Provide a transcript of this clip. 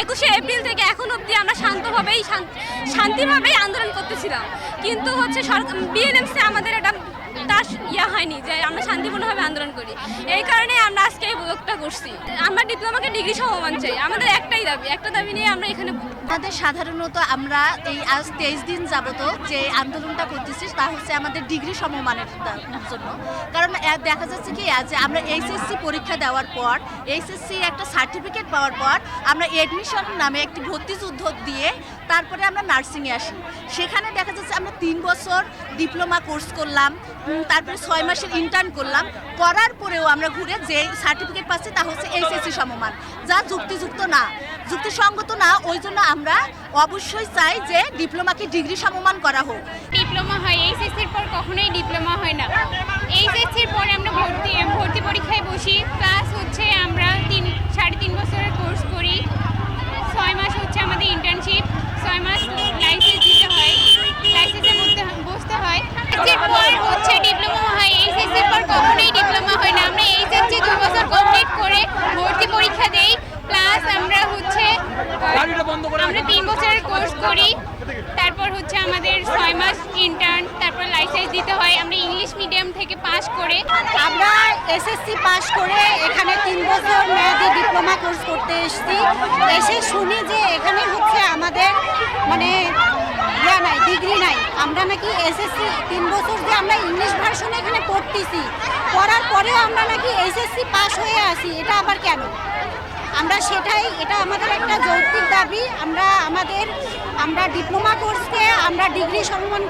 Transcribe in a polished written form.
21শে April থেকে এখন অবধি আমরা শান্তিভাবেই আন্দোলন করতেছিলাম, কিন্তু হচ্ছে বিএনএমসি আমাদের এটা তার হয়নি যে আমরা শান্তিপূর্ণভাবে আন্দোলন করি। এই কারণে আমরা আজকে এই ব্লগটা করছি। আমরা ডিপ্লোমাকে ডিগ্রি সমমান চাই, আমাদের একটা দাবি নিয়ে আমরা এখানে। আমাদের সাধারণত আমরা এই আজ 23 দিন যাবত যে আন্দোলনটা করতেছি তা হচ্ছে আমাদের ডিগ্রি সমমানের জন্য। কারণ দেখা যাচ্ছে কি যে আমরা এইচএসসি পরীক্ষা দেওয়ার পর এইচএসসি একটা সার্টিফিকেট পাওয়ার পর আমরা এডমিশন নামে একটি ভর্তি যুদ্ধ দিয়ে তারপরে আমরা নার্সিংয়ে আসি। সেখানে দেখা যাচ্ছে আমরা 3 বছর ডিপ্লোমা কোর্স করলাম, তারপরে 6 মাসের ইন্টার্ন করলাম, করার পরেও আমরা ঘুরে যে সার্টিফিকেট পাচ্ছি তা হচ্ছে এইচএসসি সমমান, যা যুক্তিসঙ্গত না। ওই জন্য আমরা অবশ্যই চাই যে ডিপ্লোমাকে ডিগ্রি সমমান করা হোক। ডিপ্লোমা হয়, এইচএসসির পর কখনোই ডিপ্লোমা হয় না। এইচএসসির পরে আমরা ভর্তি পরীক্ষায় বসি, প্লাস হচ্ছে আমরা 3.5 বছরের কোর্স করি, 6 মাস হচ্ছে আমাদের ইন্টার্নশিপ, 6 মাস লাইসেন্স দিতে হয়, লাইসেন্সের মধ্যে বসতে হয়। এর পর হচ্ছে ডিপ্লোমা হয়, এইচএসসির পর কখনোই ডিপ্লোমা হয় না। আমরা এইচএসসি 2 বছর কমপ্লিট করে ভর্তি পরীক্ষা দেই, প্লাস আমরা 3 বছরের কোর্স করি, তারপর হচ্ছে আমাদের 6 মাস ইন্টার্ন, তারপর লাইসেন্স দিতে হয়। আমরা ইংলিশ মিডিয়াম থেকে পাস করে আমরা এসএসসি পাস করে এখানে 3 বছর মেয়াদি ডিপ্লোমা কোর্স করতে এসে শুনি যে এখানে হচ্ছে আমাদের মানে নাই, ডিগ্রি নাই। আমরা নাকি এসএসসি 3 বছর যে আমরা ইংলিশ ভার্সনে এখানে পড়তেছি, পড়ার পরেও আমরা নাকি এসএসসি পাস হয়ে আসি। এটা আবার কেন? এটা আমাদের একটা যৌক্তিক দাবি। আমরা ডিপ্লোমা কোর্সকে আমরা ডিগ্রি সম্মান